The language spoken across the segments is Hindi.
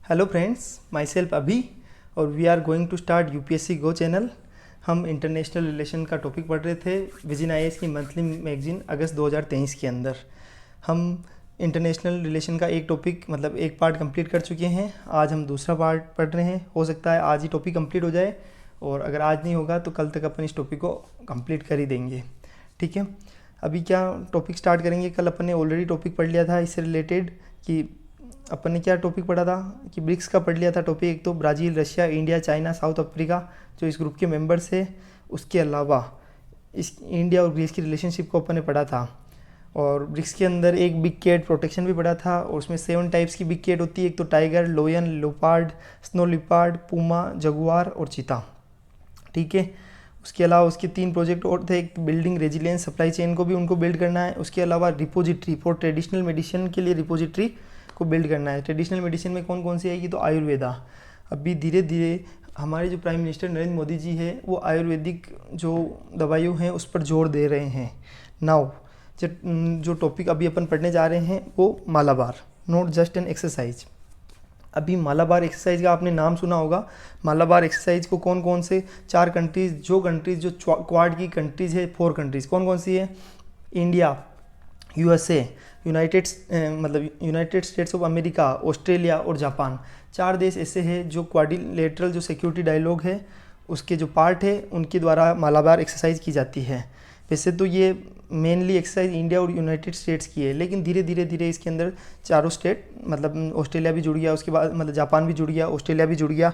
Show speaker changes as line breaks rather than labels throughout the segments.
हेलो फ्रेंड्स, माई सेल्फ अभी और we are going to start UPSC go channel. हम इंटरनेशनल रिलेशन का टॉपिक पढ़ रहे थे विजिन आईएएस की मंथली मैगजीन अगस्त 2023 के अंदर। हम इंटरनेशनल रिलेशन का एक टॉपिक मतलब एक पार्ट कंप्लीट कर चुके हैं। आज हम दूसरा पार्ट पढ़ रहे हैं। हो सकता है आज ही टॉपिक कंप्लीट हो जाए, और अगर आज नहीं होगा तो कल तक अपन इस टॉपिक को कंप्लीट कर ही देंगे। ठीक है, अभी क्या टॉपिक स्टार्ट करेंगे। कल अपन ने ऑलरेडी टॉपिक पढ़ लिया था इससे रिलेटेड कि अपन ने क्या टॉपिक पढ़ा था कि ब्रिक्स का पढ़ लिया था टॉपिक। एक तो Brazil, Russia, India, China, south Africa जो इस ग्रुप के मेंबर्स है। उसके अलावा इस इंडिया और ग्रीस की रिलेशनशिप को अपन ने पढ़ा था। और ब्रिक्स के अंदर एक बिग कैट प्रोटेक्शन भी पढ़ा था, और उसमें 7 टाइप्स की बिग कैट होती है। एक तो tiger, lion, leopard, snow leopard, puma, jaguar और चीता। ठीक है, उसके अलावा उसके 3 प्रोजेक्ट और थे। एक बिल्डिंग रेजिलियंस सप्लाई चेन को भी उनको बिल्ड करना है। उसके अलावा रिपोजिटरी फॉर ट्रेडिशनल मेडिसिन के लिए रिपोजिटरी को बिल्ड करना है। ट्रेडिशनल मेडिसिन में कौन कौन सी आएगी, तो आयुर्वेदा। अभी धीरे धीरे हमारे जो प्राइम मिनिस्टर नरेंद्र मोदी जी है वो आयुर्वेदिक जो दवाइयों हैं उस पर जोर दे रहे हैं। नाउ जो टॉपिक अभी अपन पढ़ने जा रहे हैं वो Malabar, not just an exercise. अभी मालाबार एक्सरसाइज का आपने नाम सुना होगा। मालाबार एक्सरसाइज को कौन कौन से 4 कंट्रीज़ जो क्वाड की कंट्रीज़ है, 4 कंट्रीज़ कौन कौन सी है, India, USA, United states of America, Australia और जापान। 4 देश ऐसे हैं जो क्वाड्रिलेटरल जो सिक्योरिटी डायलॉग है उसके जो पार्ट है उनके द्वारा मालाबार एक्सरसाइज की जाती है। वैसे तो ये मेनली एक्सरसाइज इंडिया और यूनाइटेड स्टेट्स की है, लेकिन धीरे धीरे इसके अंदर चारों स्टेट मतलब ऑस्ट्रेलिया भी जुड़ गया, उसके बाद मतलब जापान भी जुड़ गया, ऑस्ट्रेलिया भी जुड़ गया।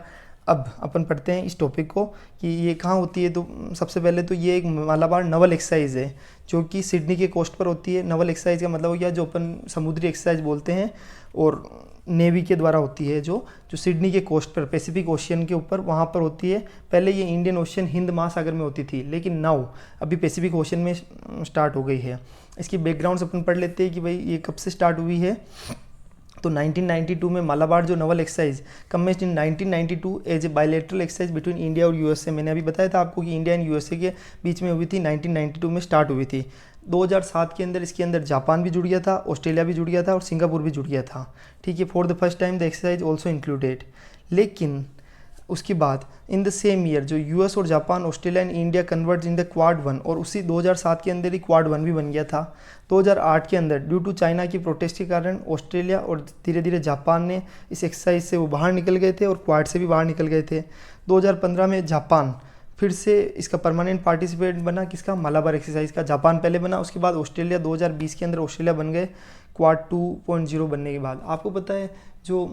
अब अपन पढ़ते हैं इस टॉपिक को कि ये कहाँ होती है। तो सबसे पहले तो ये एक मालाबार नवल एक्सरसाइज है जो कि सिडनी के कोस्ट पर होती है। नवल एक्सरसाइज का मतलब हो गया जो अपन समुद्री एक्सरसाइज बोलते हैं, और नेवी के द्वारा होती है जो सिडनी के कोस्ट पर पैसिफिक ओशियन के ऊपर वहाँ पर होती है। पहले ये इंडियन ओशियन हिंद महासागर में होती थी, लेकिन नाउ अभी पैसिफिक ओशियन में स्टार्ट हो गई है। इसकी बैकग्राउंड अपन पढ़ लेते हैं कि भाई ये कब से स्टार्ट हुई है। तो 1992 में मालाबार जो naval exercise commenced in 1992 as a bilateral exercise between India और यूएसए। मैंने अभी बताया था आपको कि इंडिया एंड यूएसए के बीच में हुई थी, 1992 में स्टार्ट हुई थी। 2007 के अंदर इसके अंदर जापान भी जुड़ गया था, ऑस्ट्रेलिया भी जुड़ गया था और सिंगापुर भी जुड़ गया था। ठीक है, for the first time the exercise also included. लेकिन उसके बाद इन द सेम ईयर जो यूएस और Japan, Australia and India convert in the quad 1, और उसी 2007 के अंदर ही क्वाड 1 भी बन गया था। 2008 के अंदर ड्यू टू चाइना की प्रोटेस्ट के कारण ऑस्ट्रेलिया और धीरे धीरे जापान ने इस एक्सरसाइज से वो बाहर निकल गए थे और क्वाड से भी बाहर निकल गए थे। 2015 में जापान फिर से इसका परमानेंट पार्टिसिपेंट बना, किसका, मालाबार एक्सरसाइज का। जापान पहले बना, उसके बाद ऑस्ट्रेलिया 2020 के अंदर ऑस्ट्रेलिया बन गए क्वाड 2.0 बनने के बाद। आपको पता है जो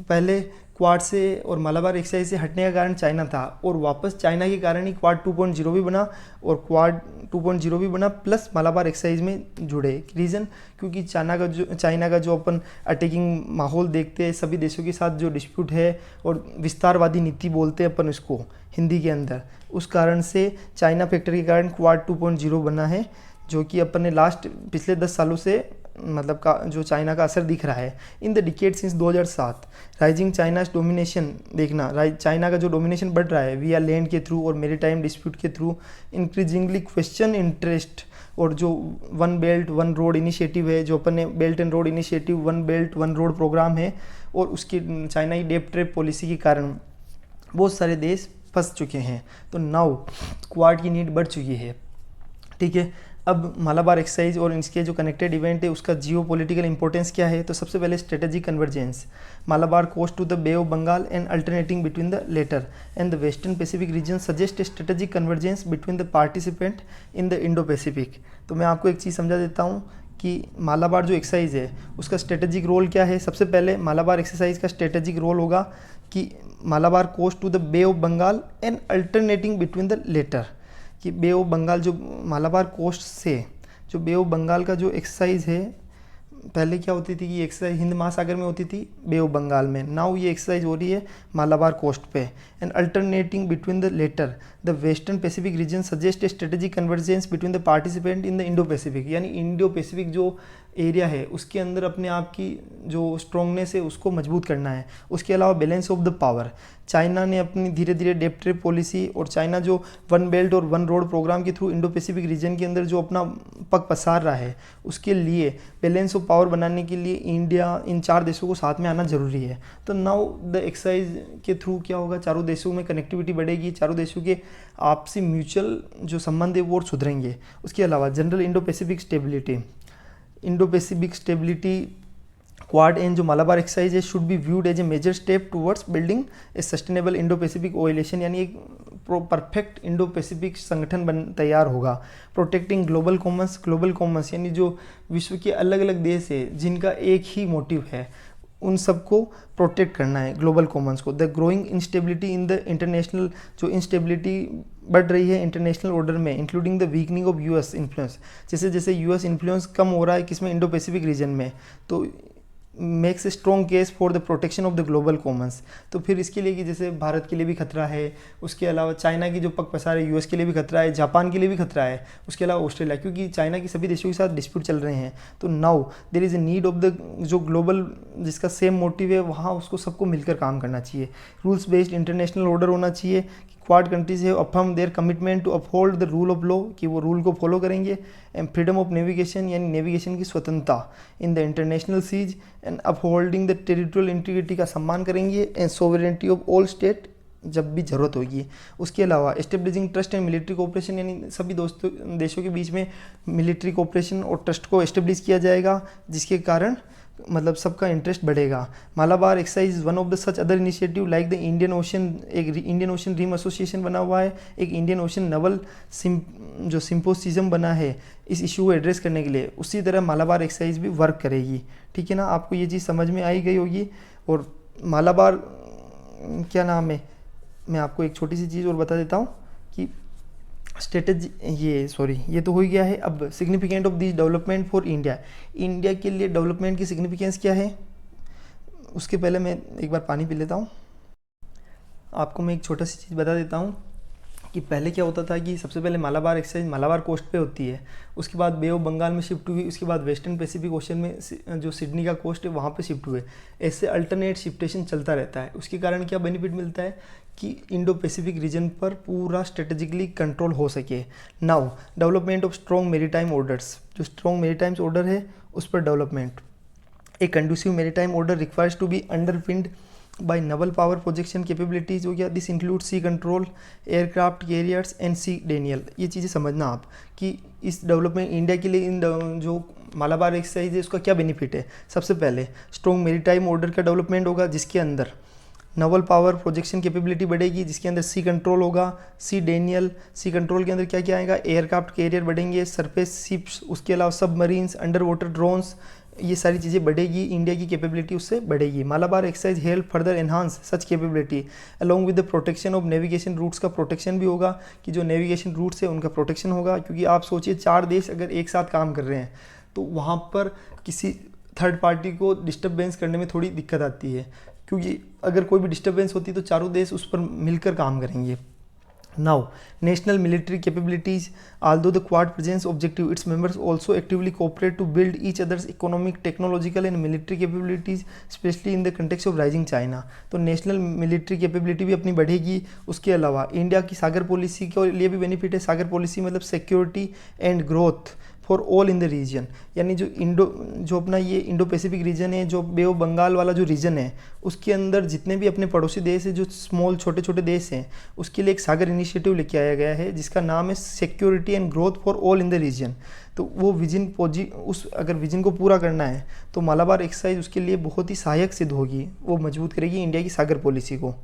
पहले क्वाड से और मालाबार एक्सरसाइज से हटने का कारण चाइना था, और वापस चाइना के कारण ही क्वाड 2.0 भी बना और क्वाड 2.0 भी बना प्लस मालाबार एक्सरसाइज में जुड़े। रीज़न क्योंकि चाइना का जो अपन अटैकिंग माहौल देखते हैं, सभी देशों के साथ जो डिस्प्यूट है और विस्तारवादी नीति बोलते हैं अपन इसको हिंदी के अंदर, उस कारण से चाइना फैक्टर के कारण क्वाड 2.0 बना है, जो कि अपन ने लास्ट पिछले 10 सालों से मतलब का जो चाइना का असर दिख रहा है। In the decade since 2007 rising China's domination, देखना चाइना का जो डोमिनेशन बढ़ रहा है विया लैंड के थ्रू और मेरीटाइम डिस्प्यूट के थ्रू, इंक्रीजिंगली क्वेश्चन इंटरेस्ट, और जो one belt one road initiative है, जो अपन ने belt and road initiative, one belt one road programme है, और उसकी चाइना की डेप ट्रैप पॉलिसी के कारण बहुत सारे देश फंस चुके हैं। तो नाउ क्वाड की नीड बढ़ चुकी है। ठीक है, अब मालाबार एक्सरसाइज और इसके जो कनेक्टेड इवेंट है उसका जियो पॉलिटिकल इंपॉर्टेंस क्या है। तो सबसे पहले strategic convergence, Malabar coast to the Bay of Bengal and alternating between the latter and the western Pacific region suggest a strategic convergence between the participant in the Indo Pacific. तो मैं आपको एक चीज़ समझा देता हूँ कि मालाबार जो एक्सरसाइज है उसका स्ट्रेटेजिक रोल क्या है। सबसे पहले मालाबार एक्सरसाइज का स्ट्रेटेजिक रोल होगा कि Malabar coast to the Bay of Bengal and alternating between the latter, कि बे ऑफ बंगाल जो मालाबार कोस्ट से जो बे ऑफ बंगाल का जो एक्सरसाइज है, पहले क्या होती थी कि ये एक्सरसाइज हिंद महासागर में होती थी बे ऑफ बंगाल में, नाउ ये एक्सरसाइज हो रही है मालाबार कोस्ट पे। And alternating between the latter the western Pacific region suggest a strategic convergence between the participant in the Indo Pacific, यानी इंडो पैसिफिक जो एरिया है उसके अंदर अपने आप की जो स्ट्रॉन्गनेस है उसको मजबूत करना है। उसके अलावा balance of the power, China ने अपनी धीरे धीरे डेप ट्रेड पॉलिसी और चाइना जो वन बेल्ट और वन रोड प्रोग्राम के थ्रू इंडो पैसिफिक रीजन के अंदर जो अपना पग पसार रहा है, उसके लिए बैलेंस ऑफ पावर बनाने के लिए इंडिया इन 4 देशों को साथ में आना जरूरी है। तो नाउ द एक्सरसाइज के थ्रू क्या होगा, चारों देशों में कनेक्टिविटी बढ़ेगी, चारों देशों के आपसी म्यूचुअल जो संबंध है वो सुधरेंगे। उसके अलावा general Indo Pacific stability Quad and जो मालाबार एक्सरसाइज है should be viewed as a major step towards building a sustainable Indo Pacific coalition, यानी एक परफेक्ट इंडो पैसिफिक संगठन तैयार होगा। प्रोटेक्टिंग ग्लोबल कॉमर्स यानी जो विश्व के अलग अलग देश है जिनका एक ही मोटिव है, उन सबको प्रोटेक्ट करना है ग्लोबल कॉमन्स को। The growing instability in the international, जो इंस्टेबिलिटी बढ़ रही है इंटरनेशनल ऑर्डर में, including the weakening of US influence, जैसे जैसे यूएस इन्फ्लुएंस कम हो रहा है किसमें, इंडो पैसिफिक रीजन में, तो makes a strong case for the protection of the global Commons. तो फिर इसके लिए कि जैसे भारत के लिए भी खतरा है, उसके अलावा चाइना की जो पग पसार है यूएस के लिए भी खतरा है, जापान के लिए भी खतरा है, उसके अलावा ऑस्ट्रेलिया, क्योंकि चाइना की सभी देशों के साथ डिस्प्यूट चल रहे हैं। तो now there is a need of the जो ग्लोबल जिसका सेम मोटिव है वहाँ उसको सबको मिलकर काम करना चाहिए। रूल्स बेस्ड इंटरनेशनल ऑर्डर होना चाहिए। क्वाड कंट्रीज है affirm their commitment to uphold the rule of law, कि वो रूल को फॉलो करेंगे। एंड फ्रीडम ऑफ नेविगेशन यानी नेविगेशन की स्वतंत्रता in the international seas and upholding the territorial integrity का सम्मान करेंगे। And sovereignty of all state जब भी ज़रूरत होगी। उसके अलावा establishing trust and military cooperation, यानी सभी देशों के बीच में मिलिट्री कोऑपरेशन और ट्रस्ट को एस्टेब्लिश किया जाएगा, जिसके कारण मतलब सबका इंटरेस्ट बढ़ेगा। Malabar exercise one of the such other initiative like the Indian ocean, एक इंडियन ओशन ड्रीम एसोसिएशन बना हुआ है, एक इंडियन ओशन नवल जो सिम्पोसिज्म बना है इस इशू को एड्रेस करने के लिए, उसी तरह मालाबार एक्सरसाइज भी वर्क करेगी। ठीक है ना, आपको ये चीज़ समझ में आई गई होगी। और मालाबार क्या नाम है, मैं आपको एक छोटी सी चीज़ और बता देता हूँ कि स्ट्रेटजी ये तो हो ही गया है। अब significant of this development for India के लिए डेवलपमेंट की सिग्निफिकेंस क्या है, उसके पहले मैं एक बार पानी पी लेता हूँ। आपको मैं एक छोटा सी चीज़ बता देता हूँ कि पहले क्या होता था कि सबसे पहले मालाबार एक्सरसाइज मालाबार कोस्ट पे होती है, उसके बाद बे ऑफ बंगाल में शिफ्ट हुई, उसके बाद वेस्टर्न पैसिफिक ओशन में जो सिडनी का कोस्ट है वहाँ पे शिफ्ट हुए। ऐसे अल्टरनेट शिफ्टेशन चलता रहता है। उसके कारण क्या बेनिफिट मिलता है कि इंडो पैसिफिक रीजन पर पूरा स्ट्रेटेजिकली कंट्रोल हो सके। Now development of strong maritime orders, जो स्ट्रॉन्ग मेरीटाइम्स ऑर्डर है उस पर development. A conducive maritime order requires to be underpinned by naval power projection capabilities हो गया। This include sea control, aircraft carriers and sea denial. ये चीज़ें समझना आप कि इस डेवलपमेंट इंडिया के लिए इन जो मालाबार एक्सरसाइज है उसका क्या बेनिफिट है। सबसे पहले स्ट्रॉन्ग मेरीटाइम ऑर्डर का डेवलपमेंट होगा, जिसके अंदर नवल पावर प्रोजेक्शन कैपेबिलिटी बढ़ेगी, जिसके अंदर सी कंट्रोल होगा, सी डेनियल। सी कंट्रोल के अंदर क्या क्या आएगा, एयरक्राफ्ट कैरियर बढ़ेंगे, सरफेस शिप्स, उसके अलावा सबमरीन्स, अंडर वाटर ड्रोन्स, ये सारी चीज़ें बढ़ेगी। इंडिया की कैपेबिलिटी उससे बढ़ेगी। Malabar exercise help further enhance such capability along with the protection of navigation routes का प्रोटेक्शन भी होगा, कि जो नेविगेशन रूट्स है उनका प्रोटेक्शन होगा। क्योंकि आप सोचिए 4 देश अगर एक साथ काम कर रहे हैं तो वहाँ पर किसी थर्ड पार्टी को डिस्टर्बेंस करने में थोड़ी दिक्कत आती है, क्योंकि अगर कोई भी डिस्टर्बेंस होती तो चारों देश उस पर मिलकर काम करेंगे। Now, national military capabilities, although the Quad presents objective, its members also actively cooperate to build each other's economic, technological and military capabilities, especially in the context of rising China. तो नेशनल मिलिट्री कैपेबिलिटी भी अपनी बढ़ेगी। उसके अलावा इंडिया की सागर पॉलिसी के लिए भी बेनिफिट है। सागर पॉलिसी मतलब security and growth for all in the region, यानी जो अपना ये इंडो पैसिफिक रीजन है, जो बे ऑफ बंगाल वाला जो रीजन है, उसके अंदर जितने भी अपने पड़ोसी देश है, जो स्मॉल छोटे छोटे देश हैं, उसके लिए एक सागर इनिशिएटिव लेके आया गया है, जिसका नाम है security and growth for all in the region. तो वो अगर विजन को पूरा करना है तो मालाबार एक्सरसाइज उसके लिए बहुत ही सहायक सिद्ध होगी, वो मजबूत करेगी इंडिया की सागर पॉलिसी को।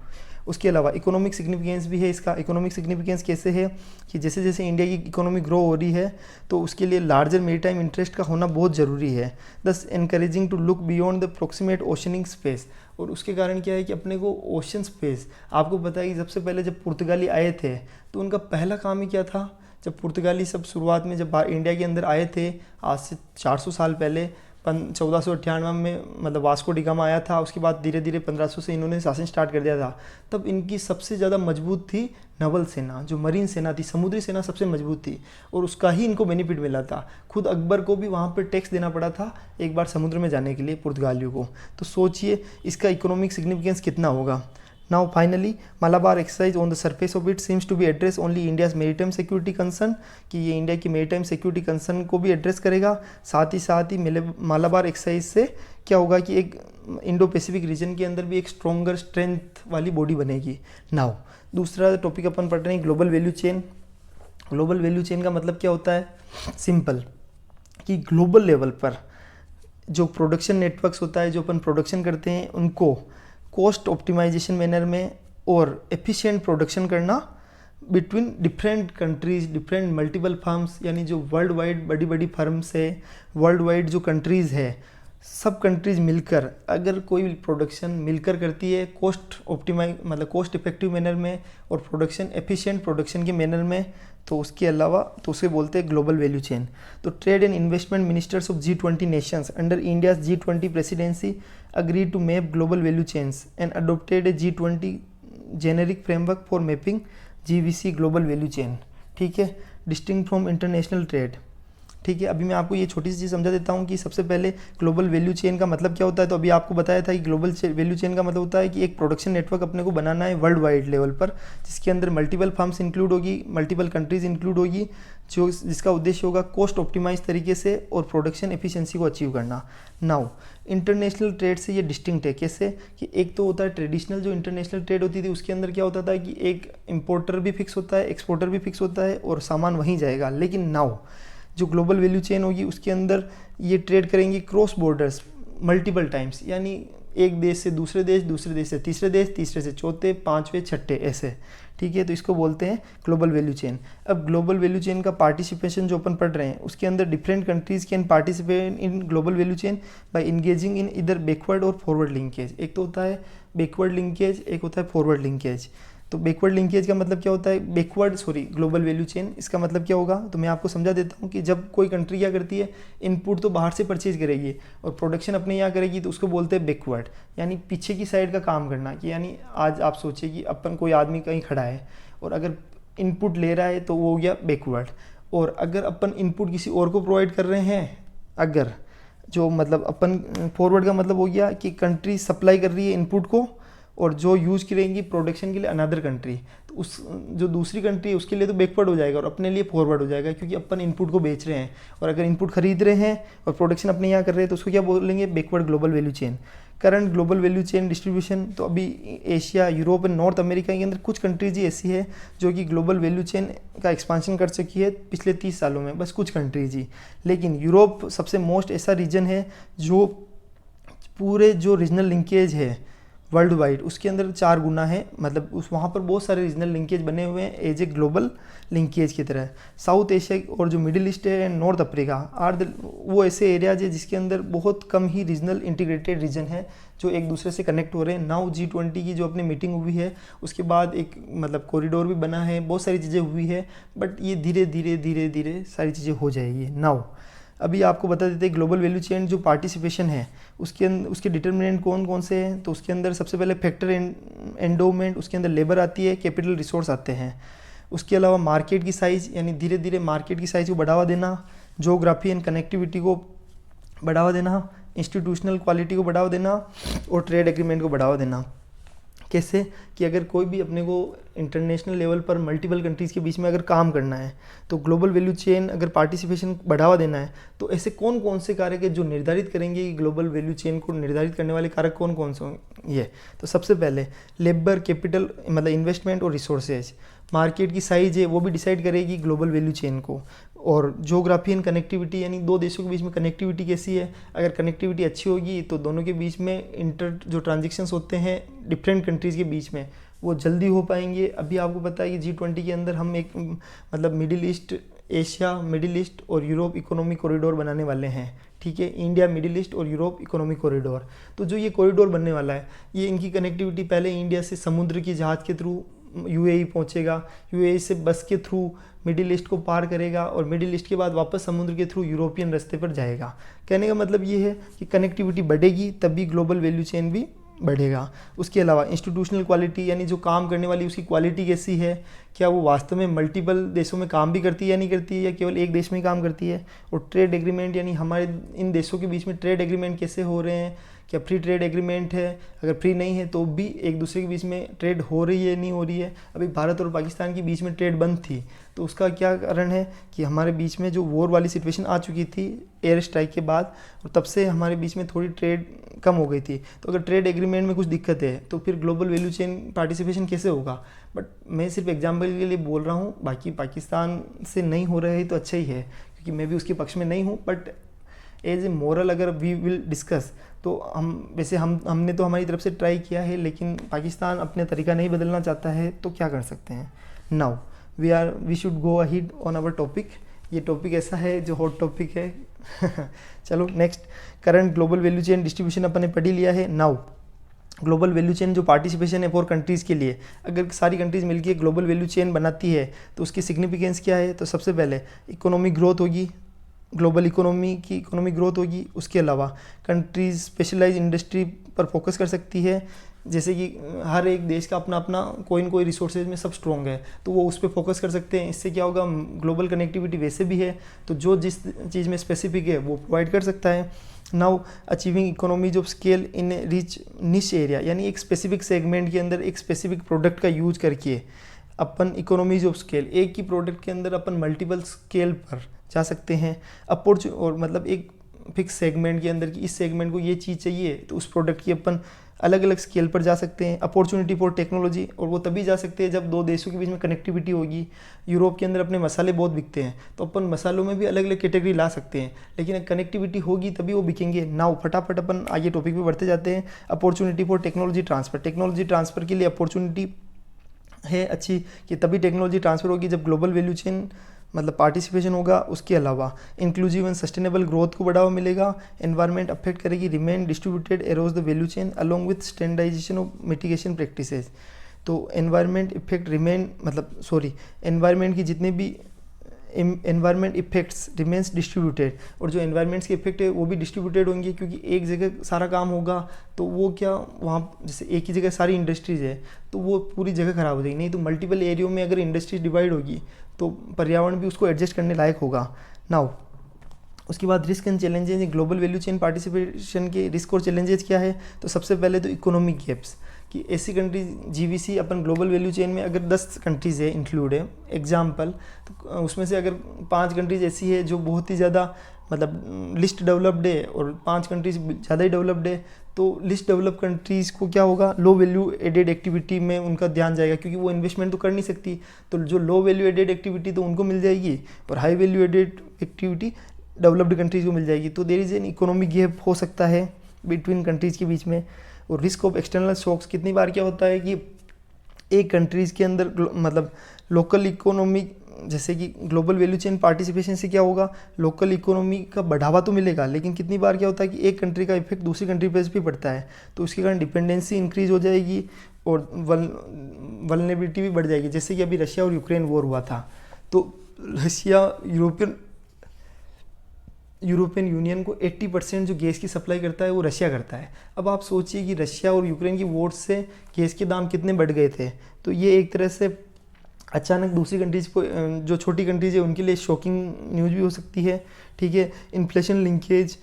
उसके अलावा इकोनॉमिक सिग्निफिकेंस भी है इसका। इकोनॉमिक सिग्निफिकेंस कैसे है कि जैसे जैसे इंडिया की इकोनॉमी ग्रो हो रही है तो उसके लिए लार्जर मेरीटाइम इंटरेस्ट का होना बहुत ज़रूरी है, thus encouraging to look beyond the proximate oceanic space. और उसके कारण क्या है कि अपने को ओशन स्पेस, आपको पता है कि सबसे पहले जब पुर्तगाली आए थे तो उनका पहला काम ही क्या था। जब पुर्तगाली सब शुरुआत में जब इंडिया के अंदर आए थे आज से 400 साल पहले, 1498 में मतलब वास्को डी गामा आया था, उसके बाद धीरे धीरे 1500 से इन्होंने शासन स्टार्ट कर दिया था। तब इनकी सबसे ज़्यादा मजबूत थी नवल सेना, जो मरीन सेना थी, समुद्री सेना सबसे मजबूत थी, और उसका ही इनको बेनिफिट मिला था। खुद अकबर को भी वहाँ पर टैक्स देना पड़ा था एक बार समुद्र में जाने के लिए पुर्तगालियों को। तो सोचिए इसका इकोनॉमिक सिग्निफिकेंस कितना होगा। Now finally, Malabar exercise on the surface of it seems to be address only India's maritime security concern, कि ये इंडिया की maritime security concern को भी एड्रेस करेगा। साथ ही मालाबार एक्सरसाइज से क्या होगा कि एक इंडो पैसिफिक रीजन के अंदर भी एक स्ट्रॉन्गर स्ट्रेंथ वाली बॉडी बनेगी। नाउ दूसरा टॉपिक अपन पढ़ रहे हैं global value chain. Global value chain का मतलब क्या होता है? सिंपल, कि ग्लोबल लेवल पर जो प्रोडक्शन नेटवर्क्स होता है, जो अपन प्रोडक्शन करते हैं, उनको कॉस्ट ऑप्टिमाइजेशन मैनर में और एफिशिएंट प्रोडक्शन करना between different countries, different multiple firms, यानी जो वर्ल्ड वाइड बड़ी बड़ी फर्म्स है, वर्ल्ड वाइड जो कंट्रीज़ है, सब कंट्रीज़ मिलकर अगर कोई प्रोडक्शन मिलकर करती है कॉस्ट ऑप्टिमाइज मतलब कॉस्ट इफेक्टिव मैनर में और प्रोडक्शन एफिशिएंट प्रोडक्शन के मैनर में, तो उसके अलावा तो उसे बोलते हैं ग्लोबल वैल्यू चेन। तो trade and investment ministers of G20 Nations under India's G20 presidency agreed to map global value chains and adopted a G20 generic framework for mapping GVC global value chain। ठीक है, distinct from international trade। ठीक है, अभी मैं आपको ये छोटी सी चीज़ समझा देता हूँ कि सबसे पहले ग्लोबल वैल्यू चेन का मतलब क्या होता है। तो अभी आपको बताया था कि ग्लोबल वैल्यू चेन का मतलब होता है कि एक प्रोडक्शन नेटवर्क अपने को बनाना है वर्ल्ड वाइड लेवल पर, जिसके अंदर मल्टीपल फर्म्स इंक्लूड होगी, मल्टीपल कंट्रीज इंक्लूड होगी, जिसका उद्देश्य होगा कॉस्ट ऑप्टिमाइज तरीके से और प्रोडक्शन एफिशिएंसी को अचीव करना। नाउ इंटरनेशनल ट्रेड से ये डिस्टिंक्ट है। कैसे? कि एक तो होता है ट्रेडिशनल, जो इंटरनेशनल ट्रेड होती थी उसके अंदर क्या होता था कि एक इम्पोर्टर भी फिक्स होता है, एक्सपोर्टर भी फिक्स होता है और सामान वहीं जाएगा। लेकिन नाउ जो ग्लोबल वैल्यू चेन होगी उसके अंदर ये ट्रेड करेंगे क्रॉस बॉर्डर्स मल्टीपल टाइम्स, यानी एक देश से दूसरे देश, दूसरे देश से तीसरे देश, तीसरे से चौथे, पांचवें, छठे, ऐसे। ठीक है, तो इसको बोलते हैं ग्लोबल वैल्यू चेन। अब ग्लोबल वैल्यू चेन का पार्टिसिपेशन जो अपन पढ़ रहे हैं उसके अंदर different countries can participate in global value chain by engaging इन इधर बैकवर्ड और फॉरवर्ड लिंकेज। एक तो होता है बैकवर्ड लिंकेज, एक होता है फॉरवर्ड लिंकेज। तो बैकवर्ड लिंकेज का मतलब क्या होता है? ग्लोबल वैल्यू चेन, इसका मतलब क्या होगा? तो मैं आपको समझा देता हूँ कि जब कोई कंट्री क्या करती है, इनपुट तो बाहर से परचेज करेगी और प्रोडक्शन अपने यहाँ करेगी, तो उसको बोलते हैं बैकवर्ड, यानी पीछे की साइड का काम करना। कि यानी आज आप सोचिए कि अपन कोई आदमी कहीं खड़ा है और अगर इनपुट ले रहा है तो वो हो गया बैकवर्ड, और अगर अपन इनपुट किसी और को प्रोवाइड कर रहे हैं, अगर जो मतलब अपन फॉरवर्ड का मतलब हो गया कि कंट्री सप्लाई कर रही है इनपुट को और जो यूज़ करेंगी प्रोडक्शन के लिए अनदर कंट्री, तो उस जो दूसरी कंट्री है उसके लिए तो बैकवर्ड हो जाएगा और अपने लिए फॉरवर्ड हो जाएगा, क्योंकि अपन इनपुट को बेच रहे हैं। और अगर इनपुट खरीद रहे हैं और प्रोडक्शन अपने यहाँ कर रहे हैं तो उसको क्या बोलेंगे? Backward global value chain. Current global value chain distribution, तो अभी Asia, Europe and north America के अंदर कुछ कंट्रीज ही ऐसी है जो कि ग्लोबल वैल्यू चेन का एक्सपांशन कर सकी है पिछले 30 सालों में, बस कुछ कंट्रीज ही। लेकिन यूरोप सबसे मोस्ट ऐसा रीजन है जो पूरे जो रीजनल लिंकेज है वर्ल्ड वाइड उसके अंदर 4 गुना है, मतलब उस वहाँ पर बहुत सारे रीजनल लिंकेज बने हुए हैं एज ए ग्लोबल लिंकेज की तरह। साउथ एशिया और जो मिडिल ईस्ट है, नॉर्थ अफ्रीका आर वो ऐसे एरियाज है जिसके अंदर बहुत कम ही रीजनल इंटीग्रेटेड रीजन है जो एक दूसरे से कनेक्ट हो रहे हैं। नाउ G20 की जो अपनी मीटिंग हुई है उसके बाद एक मतलब कॉरिडोर भी बना है, बहुत सारी चीज़ें हुई है, बट ये धीरे धीरे सारी चीज़ें हो जाएगी। नाउ अभी आपको बता देते हैं ग्लोबल वैल्यू चेन जो पार्टिसिपेशन है उसके डिटर्मिनेंट कौन कौन से हैं। तो उसके अंदर सबसे पहले फैक्टर एंडोमेंट, उसके अंदर लेबर आती है, कैपिटल रिसोर्स आते हैं। उसके अलावा मार्केट की साइज़, यानी धीरे धीरे मार्केट की साइज़ को बढ़ावा देना, जोग्राफी एंड कनेक्टिविटी को बढ़ावा देना, इंस्टीट्यूशनल क्वालिटी को बढ़ावा देना और ट्रेड एग्रीमेंट को बढ़ावा देना। कैसे? कि अगर कोई भी अपने को इंटरनेशनल लेवल पर मल्टीपल कंट्रीज़ के बीच में अगर काम करना है तो ग्लोबल वैल्यू चेन अगर पार्टिसिपेशन बढ़ावा देना है तो ऐसे कौन कौन से कारक है जो निर्धारित करेंगे कि ग्लोबल वैल्यू चेन को निर्धारित करने वाले कारक कौन कौन से होंगे? ये तो सबसे पहले लेबर, कैपिटल मतलब इन्वेस्टमेंट और रिसोर्सेज। मार्केट की साइज़ है वो भी डिसाइड करेगी ग्लोबल वैल्यू चेन को। और जोग्राफी एंड कनेक्टिविटी, यानी दो देशों के बीच में कनेक्टिविटी कैसी है, अगर कनेक्टिविटी अच्छी होगी तो दोनों के बीच में इंटर जो ट्रांजेक्शन्स होते हैं डिफरेंट कंट्रीज़ के बीच में वो जल्दी हो पाएंगे। अभी आपको पता है कि G20 के अंदर हम एक मतलब middle east, Asia, middle east और यूरोप इकोनॉमिक कॉरिडोर बनाने वाले हैं। ठीक है, इंडिया, मिडिल ईस्ट और यूरोप इकोनॉमिक कॉरिडोर। तो जो ये कॉरिडोर बनने वाला है ये इनकी कनेक्टिविटी पहले इंडिया से समुद्र की जहाज़ के थ्रू यूएई पहुंचेगा, यूएई से बस के थ्रू मिडिल ईस्ट को पार करेगा और मिडिल ईस्ट के बाद वापस समुद्र के थ्रू यूरोपियन रास्ते पर जाएगा। कहने का मतलब ये है कि कनेक्टिविटी बढ़ेगी तभी ग्लोबल वैल्यू चेन भी बढ़ेगा। उसके अलावा इंस्टीट्यूशनल क्वालिटी, यानी जो काम करने वाली उसकी क्वालिटी कैसी है, क्या वो वास्तव में मल्टीपल देशों में काम भी करती है या नहीं करती है, या केवल एक देश में ही काम करती है। और ट्रेड एग्रीमेंट, यानी हमारे इन देशों के बीच में ट्रेड एग्रीमेंट कैसे हो रहे हैं, क्या फ्री ट्रेड एग्रीमेंट है, अगर फ्री नहीं है तो भी एक दूसरे के बीच में ट्रेड हो रही है नहीं हो रही है। अभी भारत और पाकिस्तान के बीच में ट्रेड बंद थी, तो उसका क्या कारण है कि हमारे बीच में जो वॉर वाली सिचुएशन आ चुकी थी एयर स्ट्राइक के बाद, और तब से हमारे बीच में थोड़ी ट्रेड कम हो गई थी। तो अगर ट्रेड एग्रीमेंट में कुछ दिक्कत है तो फिर ग्लोबल वैल्यू चेन पार्टिसिपेशन कैसे होगा। बट मैं सिर्फ एग्जाम्पल के लिए बोल रहा हूँ, बाकी पाकिस्तान से नहीं हो रहा है तो अच्छा ही है, क्योंकि मैं भी उसके पक्ष में नहीं हूँ। बट एज ए मोरल अगर वी विल डिस्कस, तो हमने तो हमारी तरफ से ट्राई किया है, लेकिन पाकिस्तान अपने तरीका नहीं बदलना चाहता है, तो क्या कर सकते हैं। Now we should go ahead on our topic. ये टॉपिक ऐसा है जो हॉट टॉपिक है चलो next, current global value chain distribution अपन ने पढ़ ही लिया है। नाउ ग्लोबल वैल्यू चेन जो पार्टिसिपेशन है फॉर कंट्रीज़ के लिए, अगर सारी कंट्रीज़ मिलकर ग्लोबल वैल्यू चेन बनाती है तो उसकी सिग्निफिकेंस क्या है। तो सबसे पहले इकोनॉमिक ग्रोथ होगी, ग्लोबल इकोनॉमी की इकोनॉमिक ग्रोथ होगी। उसके अलावा कंट्रीज स्पेशलाइज इंडस्ट्री पर फोकस कर सकती है, जैसे कि हर एक देश का अपना अपना कोई न कोई रिसोर्सेज में सब स्ट्रॉन्ग है, तो वो उस पर फोकस कर सकते हैं। इससे क्या होगा, ग्लोबल कनेक्टिविटी वैसे भी है, तो जो जिस चीज़ में स्पेसिफिक है वो प्रोवाइड कर सकता है। Now achieving economies of scale in rich निश एरिया, यानी एक स्पेसिफिक सेगमेंट के अंदर एक स्पेसिफिक प्रोडक्ट का यूज करके अपन इकोनॉमीज ऑफ स्केल, एक ही प्रोडक्ट के अंदर अपन मल्टीपल स्केल पर जा सकते हैं। और मतलब एक फिक्स सेगमेंट के अंदर कि इस सेगमेंट को ये चीज़ चाहिए, तो उस प्रोडक्ट की अपन अलग अलग स्केल पर जा सकते हैं। अपॉर्चुनिटी फॉर टेक्नोलॉजी, और वो तभी जा सकते हैं जब दो देशों के बीच में कनेक्टिविटी होगी। यूरोप के अंदर अपने मसाले बहुत बिकते हैं, तो अपन मसालों में भी अलग अलग कैटेगरी ला सकते हैं, लेकिन कनेक्टिविटी होगी तभी वो बिकेंगे। नाउ फटाफट अपन आगे टॉपिक पे बढ़ते जाते हैं। Opportunity for technology transfer, technology transfer के लिए अपॉर्चुनिटी है अच्छी कि तभी टेक्नोलॉजी ट्रांसफर होगी जब ग्लोबल वैल्यू चेन मतलब पार्टिसिपेशन होगा। उसके अलावा इंक्लूसिव एंड सस्टेनेबल ग्रोथ को बढ़ावा मिलेगा। एनवायरनमेंट अफेक्ट करेगी, remain distributed across the value chain along with standardisation of mitigation practices. तो एनवायरनमेंट इफेक्ट एनवायरनमेंट की जितने भी एनवायरनमेंट इफेक्ट्स रिमेंस डिस्ट्रीब्यूटेड, और जो एनवायरनमेंट्स के इफेक्ट है वो भी डिस्ट्रीब्यूटेड होंगे, क्योंकि एक जगह सारा काम होगा तो वो क्या वहाँ जैसे एक ही जगह सारी इंडस्ट्रीज़ है तो वो पूरी जगह ख़राब हो जाएगी। नहीं तो मल्टीपल एरियो में अगर इंडस्ट्रीज डिवाइड होगी तो पर्यावरण भी उसको एडजस्ट करने लायक होगा। नाउ उसके बाद risk and challenges, global value chain participation के रिस्क और चैलेंजेस क्या है। तो सबसे पहले तो इकोनॉमिक गैप्स, कि ऐसी कंट्रीज जीवीसी अपन ग्लोबल वैल्यू चेन में अगर 10 कंट्रीज़ है इंक्लूड है एग्जाम्पल, तो उसमें से अगर 5 कंट्रीज ऐसी है जो बहुत ही ज़्यादा मतलब लिस्ट डेवलप्ड है और 5 कंट्रीज ज़्यादा ही डेवलप्ड है, तो लिस्ट डेवलप कंट्रीज़ को क्या होगा, लो वैल्यू एडेड एक्टिविटी में उनका ध्यान जाएगा, क्योंकि वो इन्वेस्टमेंट तो कर नहीं सकती। तो जो लो वैल्यू एडेड एक्टिविटी तो उनको मिल जाएगी, और high value added activity developed countries को मिल जाएगी। तो there is an economic gap हो सकता है बिटवीन कंट्रीज़ के बीच में। और रिस्क ऑफ एक्सटर्नल शॉक्स, कितनी बार क्या होता है कि एक कंट्रीज़ के अंदर मतलब लोकल इकोनॉमी, जैसे कि ग्लोबल वैल्यू चेन पार्टिसिपेशन से क्या होगा, लोकल इकोनॉमी का बढ़ावा तो मिलेगा, लेकिन कितनी बार क्या होता है कि एक कंट्री का इफेक्ट दूसरी कंट्री पर भी पड़ता है, तो उसके कारण डिपेंडेंसी इंक्रीज हो जाएगी और वल्नरेबिलिटी भी बढ़ जाएगी। जैसे कि अभी रशिया और यूक्रेन वॉर हुआ था, तो रशिया यूरोपियन यूनियन को 80% जो गैस की सप्लाई करता है वो रशिया करता है। अब आप सोचिए कि रशिया और यूक्रेन की वॉर से गैस के दाम कितने बढ़ गए थे। तो ये एक तरह से अचानक दूसरी कंट्रीज को, जो छोटी कंट्रीज है उनके लिए शॉकिंग न्यूज़ भी हो सकती है। ठीक है, इन्फ्लेशन लिंकेज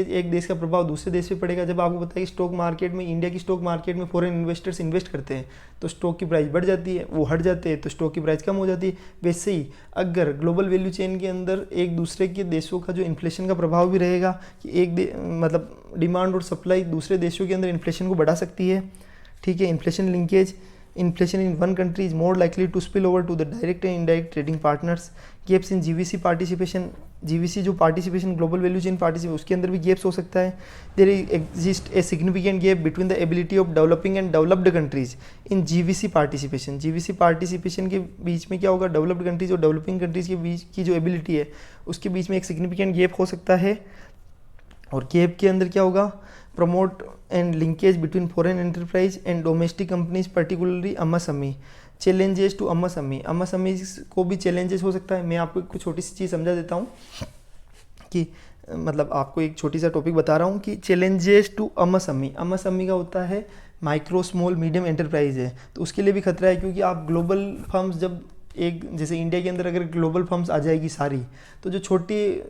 एक देश का प्रभाव दूसरे देश पे पड़ेगा। जब आपको पता है कि स्टॉक मार्केट में, इंडिया की स्टॉक मार्केट में फॉरेन इन्वेस्टर्स इन्वेस्ट करते हैं तो स्टॉक की प्राइस बढ़ जाती है, वो हट जाते हैं तो स्टॉक की प्राइस कम हो जाती है। वैसे ही अगर ग्लोबल वैल्यू चेन के अंदर एक दूसरे के देशों का जो इन्फ्लेशन का प्रभाव भी रहेगा कि मतलब डिमांड और सप्लाई दूसरे देशों के अंदर इन्फ्लेशन को बढ़ा सकती है। ठीक है, inflation linkage, inflation in one country is more likely to spill over to the direct and indirect trading partners. Gaps in GVC participation, GVC जो participation global value chain participation उसके अंदर भी gaps हो सकता है। There exists a significant gap between the ability of developing and developed countries in GVC participation. GVC participation के बीच में क्या होगा, developed countries और developing countries के बीच की जो ability है उसके बीच में एक significant gap हो सकता है। और गैप के अंदर क्या होगा, promote and linkage between foreign enterprise and domestic companies, particularly MSME. Challenges to MSME, MSME को भी चैलेंजेस हो सकता है। मैं आपको एक छोटी सी चीज़ समझा देता हूँ कि मतलब आपको एक छोटी सा टॉपिक बता रहा हूँ कि चैलेंजेस टू MSME, MSME का होता है माइक्रो स्मॉल मीडियम एंटरप्राइज है, तो उसके लिए भी खतरा है, क्योंकि आप ग्लोबल फर्म्स जब एक जैसे इंडिया के अंदर अगर ग्लोबल फर्म्स आ जाएगी सारी, तो जो छोटी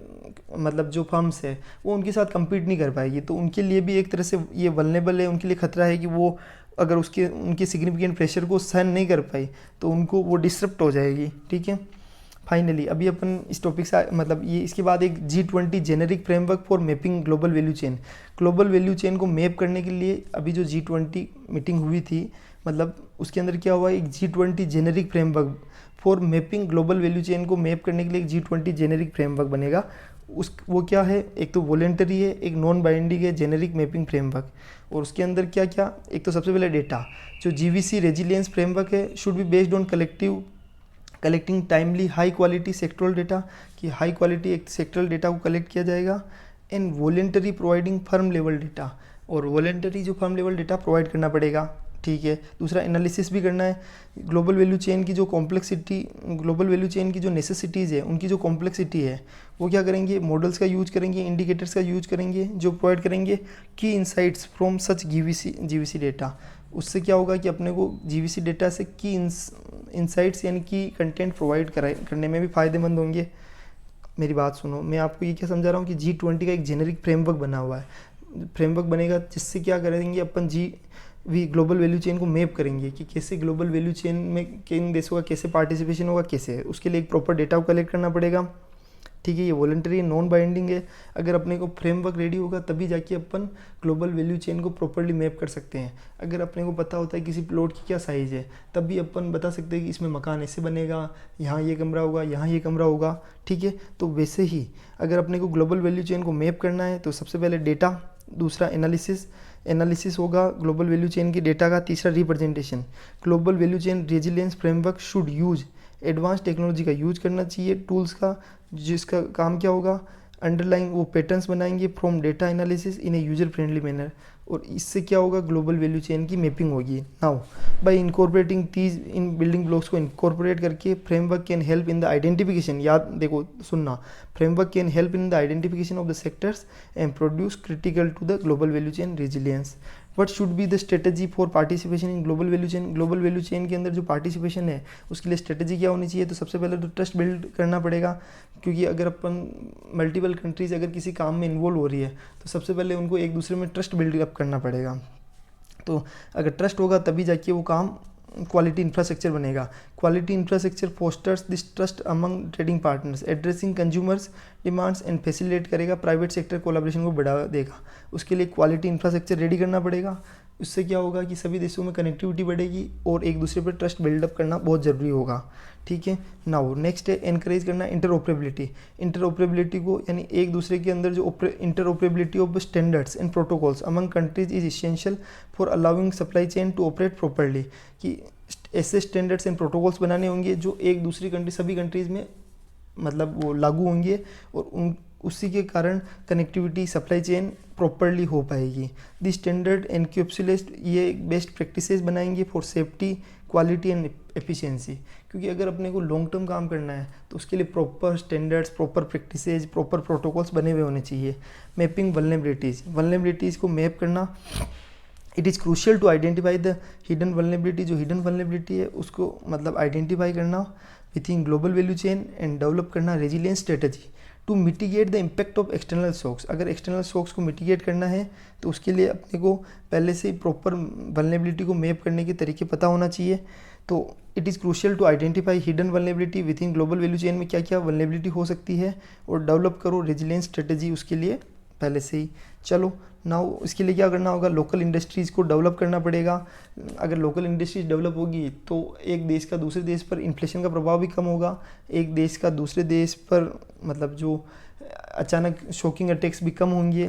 मतलब जो फर्म्स है वो उनके साथ compete नहीं कर पाएगी, तो उनके लिए भी एक तरह से ये वल्नरेबल है, उनके लिए खतरा है कि वो अगर उनके सिग्निफिकेंट प्रेशर को सहन नहीं कर पाई तो उनको वो डिसरप्ट हो जाएगी। ठीक है, फाइनली अभी अपन इस टॉपिक से मतलब ये इसके बाद एक G20 generic framework for mapping global value chain. Global value chain को मैप करने के लिए अभी जो G20 मीटिंग हुई थी, मतलब उसके अंदर क्या हुआ, एक G20 generic framework for mapping global value chain को मैप करने के लिए एक G20 जेनेरिक फ्रेमवर्क बनेगा। वो क्या है, एक तो वॉलेंटरी है, एक नॉन बाइंडिंग है जेनेरिक मैपिंग फ्रेमवर्क। और उसके अंदर क्या क्या, एक तो सबसे पहले डेटा, जो GVC रेजिलियंस फ्रेमवर्क है should be based on collecting timely high quality sectoral data, कि हाई क्वालिटी एक सेक्टरल डेटा को कलेक्ट किया जाएगा। And voluntary providing firm level data, और वॉलेंटरी जो फर्म लेवल डेटा प्रोवाइड करना पड़ेगा। ठीक है, दूसरा एनालिसिस भी करना है ग्लोबल वैल्यू चेन की जो कॉम्प्लेक्सिटी, ग्लोबल वैल्यू चेन की जो नेसेसिटीज़ है, उनकी जो कॉम्प्लेक्सिटी है वो क्या करेंगे, मॉडल्स का यूज करेंगे, इंडिकेटर्स का यूज करेंगे, जो प्रोवाइड करेंगे की insights from such GVC data. उससे क्या होगा कि अपने को GVC डेटा से की इनसाइट्स यानी कि कंटेंट प्रोवाइड करने में भी फ़ायदेमंद होंगे। मेरी बात सुनो, मैं आपको ये क्या समझा रहा हूँ कि G20 का एक जेनेरिक फ्रेमवर्क बना हुआ है, फ्रेमवर्क बनेगा जिससे क्या करेंगे अपन ग्लोबल वैल्यू चेन को मैप करेंगे कि कैसे ग्लोबल वैल्यू चेन में किन देशों का कैसे पार्टिसिपेशन होगा, कैसे है, उसके लिए एक प्रॉपर डेटा को कलेक्ट करना पड़ेगा। ठीक है, ये वॉलंटरी नॉन बाइंडिंग है। अगर अपने को फ्रेमवर्क रेडी होगा तभी जाके अपन ग्लोबल वैल्यू चेन को प्रॉपरली मैप कर सकते हैं। अगर अपने को पता होता है किसी प्लॉट की क्या साइज़ है, तब भी अपन बता सकते हैं कि इसमें मकान ऐसे बनेगा, यहाँ ये कमरा होगा, यहाँ ये कमरा होगा। ठीक है, तो वैसे ही अगर अपने को ग्लोबल वैल्यू चेन को मैप करना है तो सबसे पहले डेटा, दूसरा एनालिसिस होगा ग्लोबल वैल्यू चेन की डेटा का, तीसरा representation. Global value chain resilience framework should use advance technology का यूज करना चाहिए, टूल्स का, जिसका काम क्या होगा, अंडरलाइंग वो पैटर्न्स बनाएंगे from data analysis in a user friendly manner, और इससे क्या होगा, ग्लोबल वैल्यू चेन की मैपिंग होगी। Now by incorporating these in building blocks को इनकॉर्पोरेट करके framework can help in the identification, याद देखो सुनना, framework can help in the identification of the sectors and produce critical to the global value chain resilience. What should be the strategy for participation in global value chain. Global value chain के अंदर जो पार्टिसिपेशन है उसके लिए स्ट्रेटजी क्या होनी चाहिए, तो सबसे पहले तो ट्रस्ट बिल्ड करना पड़ेगा, क्योंकि अगर अपन मल्टीपल कंट्रीज अगर किसी काम में इन्वॉल्व हो रही है तो सबसे पहले उनको एक दूसरे में ट्रस्ट बिल्ड अप करना पड़ेगा। तो अगर ट्रस्ट होगा तभी जाके वो काम क्वालिटी इंफ्रास्ट्रक्चर बनेगा। Quality infrastructure fosters this trust among trading partners, addressing consumers demands and facilitate करेगा प्राइवेट सेक्टर कोलैबोरेशन को बढ़ावा देगा। उसके लिए क्वालिटी इंफ्रास्ट्रक्चर रेडी करना पड़ेगा। उससे क्या होगा कि सभी देशों में कनेक्टिविटी बढ़ेगी और एक दूसरे पर ट्रस्ट बिल्डअप करना बहुत ज़रूरी होगा। ठीक है, नाउ नेक्स्ट है एनकरेज करना इंटरऑपरेबिलिटी। इंटरऑपरेबिलिटी को यानी एक दूसरे के अंदर जो interoperability of standards and protocols among countries is essential for allowing supply chain to operate properly, कि ऐसे स्टैंडर्ड्स एंड प्रोटोकॉल्स बनाने होंगे जो एक दूसरी कंट्री सभी कंट्रीज़ में मतलब वो लागू होंगे और उसी के कारण कनेक्टिविटी सप्लाई चेन प्रॉपरली हो पाएगी। दी स्टैंडर्ड एनकैप्सुलेट ये बेस्ट प्रैक्टिसेस बनाएंगे for safety quality and efficiency, क्योंकि अगर अपने को लॉन्ग टर्म काम करना है तो उसके लिए proper standards, proper practices, proper protocols बने हुए होने चाहिए। मैपिंग वल्नरेबिलिटीज़ को मैप करना, it is crucial to identify the hidden vulnerability, जो हिडन वल्नरेबिलिटी है उसको मतलब आइडेंटिफाई करना within global value chain and develop करना resilience strategy to mitigate the impact of external shocks. अगर एक्सटर्नल शॉक्स को मिटिगेट करना है तो उसके लिए अपने को पहले से ही प्रॉपर वल्नरेबिलिटी को मैप करने के तरीके पता होना चाहिए। तो it is crucial to identify hidden vulnerability within global value chain में क्या क्या वल्नरेबिलिटी हो सकती है और डेवलप करो रेजिलियंस स्ट्रेटजी उसके लिए पहले से ही। चलो नाउ इसके लिए क्या करना होगा, लोकल इंडस्ट्रीज़ को डेवलप करना पड़ेगा। अगर लोकल इंडस्ट्रीज डेवलप होगी तो एक देश का दूसरे देश पर इन्फ्लेशन का प्रभाव भी कम होगा, एक देश का दूसरे देश पर मतलब जो अचानक शॉकिंग अटैक्स भी कम होंगे।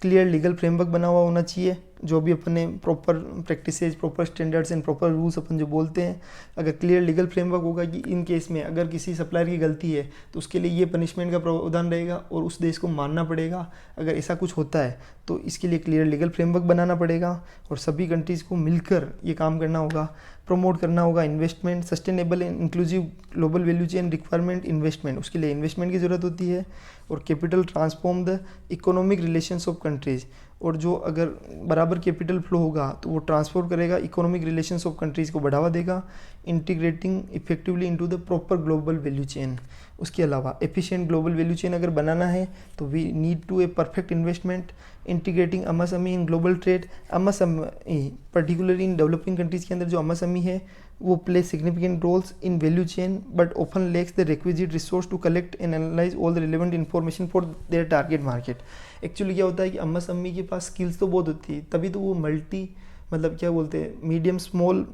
क्लियर लीगल फ्रेमवर्क बना हुआ होना चाहिए जो भी अपने proper practices, proper standards and proper rules अपन जो बोलते हैं, अगर क्लियर लीगल फ्रेमवर्क होगा कि इन केस में अगर किसी सप्लायर की गलती है तो उसके लिए ये पनिशमेंट का प्रावधान रहेगा और उस देश को मानना पड़ेगा। अगर ऐसा कुछ होता है तो इसके लिए क्लियर लीगल फ्रेमवर्क बनाना पड़ेगा और सभी कंट्रीज़ को मिलकर ये काम करना होगा। प्रमोट करना होगा investment, sustainable and inclusive global value chain requirement investment, उसके लिए इन्वेस्टमेंट की ज़रूरत होती है। और capital transform the economic relations of countries, और जो अगर बराबर कैपिटल फ्लो होगा तो वो ट्रांसफॉर्म करेगा इकोनॉमिक रिलेशंस ऑफ कंट्रीज़ को बढ़ावा देगा। Integrating effectively into the proper global value chain, उसके अलावा एफिशिएंट ग्लोबल वैल्यू चेन अगर बनाना है तो we need to a perfect investment. Integrating MSME in global trade, MSME particularly in developing countries के अंदर जो एमएसएमई है वो play significant roles in value chain but often lacks the requisite resource to collect and analyse all the relevant information for their target market. Actually क्या होता है कि एमएसएमई के पास स्किल्स तो बहुत होती है, तभी तो वो मल्टी मतलब क्या बोलते हैं मीडियम स्मॉल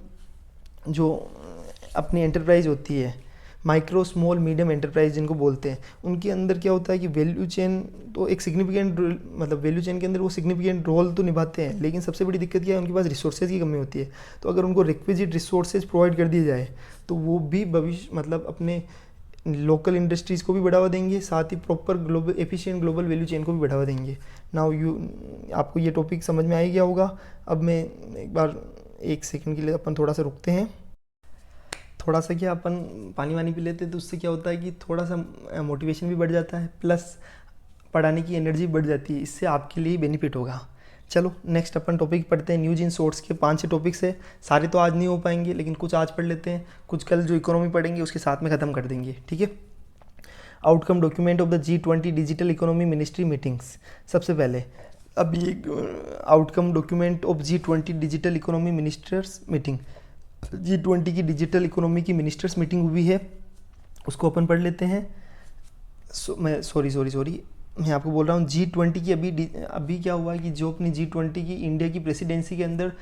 जो अपनी एंटरप्राइज होती है, माइक्रो स्मॉल मीडियम एंटरप्राइज जिनको बोलते हैं, उनके अंदर क्या होता है कि वैल्यू चेन तो एक सिग्निफिकेंट मतलब वैल्यू चेन के अंदर वो सिग्निफिकेंट रोल तो निभाते हैं, लेकिन सबसे बड़ी दिक्कत क्या है उनके पास रिसोर्सेज की कमी होती है। तो अगर उनको रिक्विजिट रिसोर्सेज प्रोवाइड कर दिए जाए तो वो भी भविष्य मतलब अपने लोकल इंडस्ट्रीज़ को भी बढ़ावा देंगे, साथ ही proper global efficient global value chain को भी बढ़ावा देंगे। नाउ आपको ये टॉपिक समझ में आ गया होगा। अब मैं एक बार 1 सेकंड के लिए अपन थोड़ा सा रुकते हैं, थोड़ा सा क्या अपन पानी वानी पी लेते हैं, तो उससे क्या होता है कि थोड़ा सा मोटिवेशन भी बढ़ जाता है, प्लस पढ़ाने की एनर्जी बढ़ जाती है, इससे आपके लिए बेनिफिट होगा। चलो नेक्स्ट अपन टॉपिक पढ़ते हैं। न्यूज इन शॉर्ट्स के 5-6 टॉपिक्स है, सारे तो आज नहीं हो पाएंगे लेकिन कुछ आज पढ़ लेते हैं, कुछ कल जो इकोनॉमी पढ़ेंगे उसके साथ में ख़त्म कर देंगे, ठीक है। Outcome document of the G20 digital economy ministry meetings. सबसे पहले अब ये outcome document of G20 digital economy ministers meeting, G20 की डिजिटल इकोनॉमी की मिनिस्टर्स मीटिंग हुई है, उसको अपन पढ़ लेते हैं। मैं आपको बोल रहा हूँ G20 की अभी क्या हुआ है कि जो अपनी G20 की इंडिया की प्रेसिडेंसी के अंदर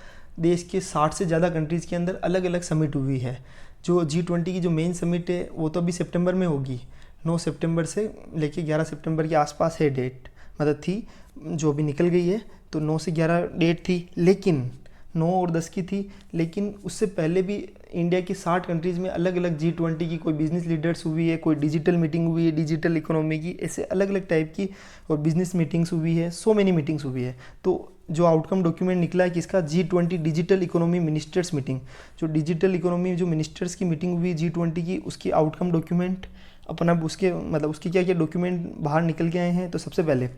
देश के 60 से ज़्यादा कंट्रीज़ के अंदर अलग अलग समिट हुई है। जो G20 की जो मेन समिट है वो तो अभी सितंबर में होगी, 9 सितंबर से लेके 11 सितंबर के आसपास है डेट, मतलब थी जो अभी निकल गई है, तो 9 से 11 डेट थी, लेकिन 9 और 10 की थी, लेकिन उससे पहले भी इंडिया की 60 कंट्रीज़ में अलग अलग G20 की कोई बिजनेस लीडर्स हुई है, कोई डिजिटल मीटिंग हुई है, डिजिटल इकोनॉमी की, ऐसे अलग अलग टाइप की और बिजनेस मीटिंग्स हुई है, सो मेनी मीटिंग्स हुई है। तो जो आउटकम डॉक्यूमेंट निकला है किसका, G20 digital economy ministers meeting, जो डिजिटल इकोनॉमी जो मिनिस्टर्स की मीटिंग हुई G20 की, उसकी आउटकम डॉक्यूमेंट अपन अब उसके मतलब उसके क्या क्या डॉक्यूमेंट बाहर निकल के आए हैं। तो सबसे पहले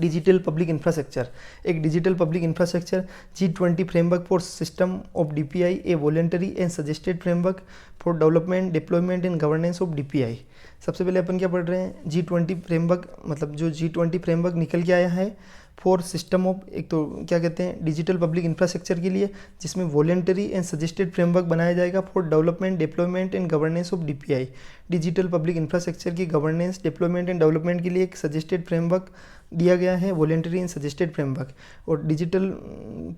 डिजिटल पब्लिक इंफ्रास्ट्रक्चर, एक digital public infrastructure G20 framework for system of DPI, A voluntary and suggested framework for development deployment and governance of DPI। सबसे पहले अपन क्या पढ़ रहे हैं, G20 फ्रेमवर्क मतलब जो G20 फ्रेमवर्क निकल के आया है फॉर सिस्टम ऑफ, एक तो क्या कहते हैं डिजिटल पब्लिक इंफ्रास्ट्रक्चर के लिए, जिसमें वॉलेंटरी एंड सजेस्टेड फ्रेमवर्क बनाया जाएगा for development deployment and governance of DPI। Digital public infrastructure की गवर्नेंस डिप्लॉयमेंट एंड डेवलपमेंट के लिए एक सजेस्टेड फ्रेमवर्क दिया गया है, वॉलेंटरी एंड सजेस्टेड फ्रेमवर्क। और डिजिटल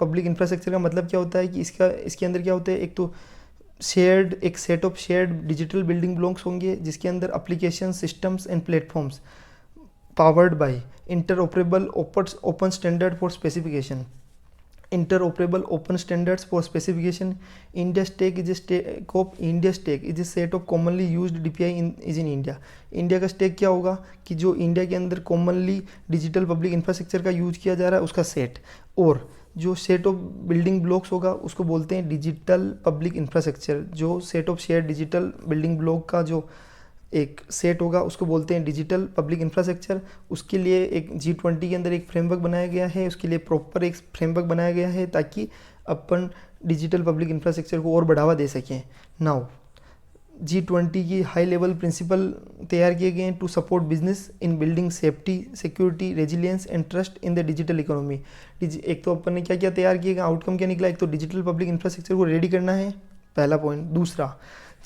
पब्लिक इंफ्रास्ट्रक्चर का मतलब क्या होता है कि इसके अंदर क्या होता है, एक तो एक set of shared digital building blocks होंगे जिसके अंदर application systems and platforms powered by interoperable open standard for specification, interoperable open standards for specification. India stack is a stack of India stack is a set of commonly used DPI is in India. India का स्टेक क्या होगा कि जो इंडिया के अंदर कॉमनली डिजिटल पब्लिक इंफ्रास्ट्रक्चर का यूज किया जा रहा है उसका सेट, और जो सेट ऑफ बिल्डिंग ब्लॉक्स होगा उसको बोलते हैं डिजिटल पब्लिक इंफ्रास्ट्रक्चर। जो set of share digital building block का जो एक सेट होगा उसको बोलते हैं डिजिटल पब्लिक इंफ्रास्ट्रक्चर। उसके लिए एक G20 के अंदर एक फ्रेमवर्क बनाया गया है, उसके लिए प्रॉपर एक फ्रेमवर्क बनाया गया है ताकि अपन डिजिटल पब्लिक इंफ्रास्ट्रक्चर को और बढ़ावा दे सकें। नाउ G20 की हाई लेवल प्रिंसिपल तैयार किए गए हैं to support business in building safety, security, resilience and trust in the digital economy. एक तो अपन ने क्या क्या तैयार किएगा, आउटकम क्या निकला, एक तो डिजिटल पब्लिक इंफ्रास्ट्रक्चर को रेडी करना है, पहला पॉइंट। दूसरा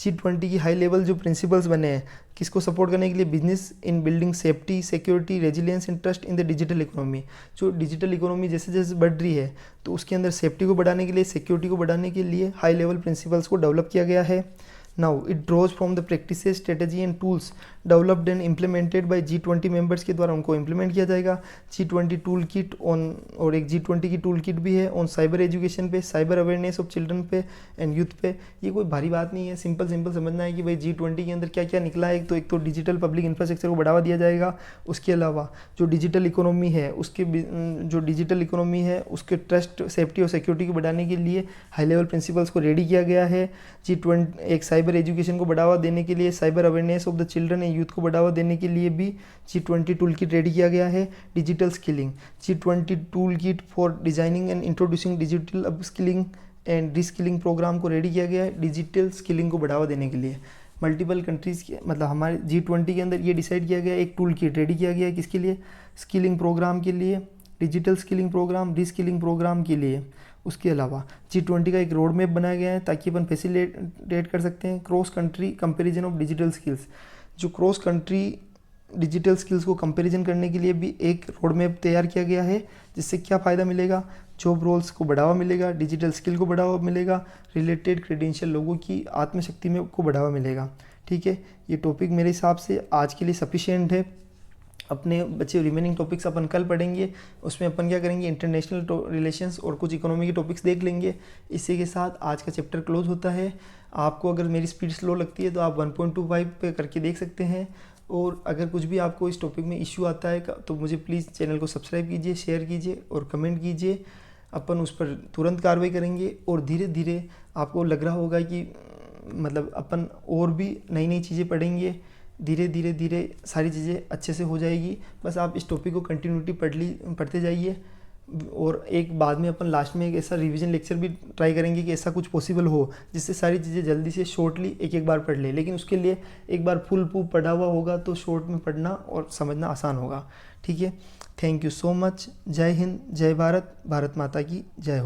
G20 की हाई लेवल जो प्रिंसिपल्स बने हैं किसको सपोर्ट करने के लिए, business in building safety, security, resilience and trust in the digital economy. जो डिजिटल इकोनॉमी जैसे जैसे बढ़ रही है तो उसके अंदर सेफ्टी को बढ़ाने के लिए, सिक्योरिटी को बढ़ाने के लिए हाई लेवल प्रिंसिपल्स को डेवलप किया गया है। Now it draws from the practices, strategy and tools developed and implemented by G20 members के द्वारा उनको इम्प्लीमेंट किया जाएगा। G20 टूल किट ऑन, और एक G20 की टूल किट भी है ऑन साइबर एजुकेशन पे, साइबर अवेयरनेस ऑफ चिल्ड्रन पे एंड यूथ पे। ये कोई भारी बात नहीं है, सिंपल समझना है कि भाई G20 के अंदर क्या क्या निकला है। एक तो डिजिटल पब्लिक इंफ्रास्ट्रक्चर को बढ़ावा दिया जाएगा। उसके अलावा जो डिजिटल इकोनॉमी है उसके ट्रस्ट, सेफ्टी और सिक्योरिटी को बढ़ाने के लिए हाई लेवल प्रिंसिपल्स को रेडी किया गया है। G20 एक साइबर एजुकेशन को बढ़ावा देने के लिए, cyber awareness of the children and youth को बढ़ावा देने के लिए भी G20 टूल किट रेडी किया गया है। Digital skilling, G20 tool kit for designing and introducing digital upskilling and reskilling programme को रेडी किया गया है डिजिटल स्किलिंग को बढ़ावा देने के लिए। मल्टीपल कंट्रीज़ के मतलब हमारे G20 के अंदर ये डिसाइड किया गया, एक टूल किट रेडी किया गया है किसके लिए, स्किलिंग प्रोग्राम के लिए, digital skilling programme, reskilling programme के लिए। उसके अलावा G20 का एक रोड मैप बनाया गया है ताकि अपन फैसिलिटेट कर सकते हैं cross country comparison of digital skills. जो क्रॉस कंट्री डिजिटल स्किल्स को कंपैरिजन करने के लिए भी एक रोड मैप तैयार किया गया है, जिससे क्या फ़ायदा मिलेगा, जॉब रोल्स को बढ़ावा मिलेगा, डिजिटल स्किल को बढ़ावा मिलेगा, रिलेटेड क्रेडेंशियल लोगों की आत्मशक्ति में को बढ़ावा मिलेगा। ठीक है, ये टॉपिक मेरे हिसाब से आज के लिए सफिशिएंट है। अपने बच्चे रिमेनिंग टॉपिक्स अपन कल पढ़ेंगे, उसमें अपन क्या करेंगे, इंटरनेशनल रिलेशंस और कुछ इकोनॉमी के टॉपिक्स देख लेंगे। इसी के साथ आज का चैप्टर क्लोज होता है। आपको अगर मेरी स्पीड स्लो लगती है तो आप 1.25 पे करके देख सकते हैं। और अगर कुछ भी आपको इस टॉपिक में इश्यू आता है तो मुझे प्लीज़ चैनल को सब्सक्राइब कीजिए, शेयर कीजिए और कमेंट कीजिए। अपन उस पर तुरंत कार्रवाई करेंगे और धीरे धीरे आपको लग रहा होगा कि मतलब अपन और भी नई नई चीज़ें पढ़ेंगे। धीरे सारी चीज़ें अच्छे से हो जाएगी। बस आप इस टॉपिक को कंटिन्यूटी पढ़ते जाइए। और एक बाद में अपन लास्ट में एक ऐसा रिवीजन लेक्चर भी ट्राई करेंगे कि ऐसा कुछ पॉसिबल हो जिससे सारी चीज़ें जल्दी से शॉर्टली एक बार पढ़ ले। लेकिन उसके लिए एक बार फुल प्रूफ पढ़ा हुआ होगा तो शॉर्ट में पढ़ना और समझना आसान होगा। ठीक है, थैंक यू सो मच। जय हिंद, जय भारत, भारत माता की जय हो।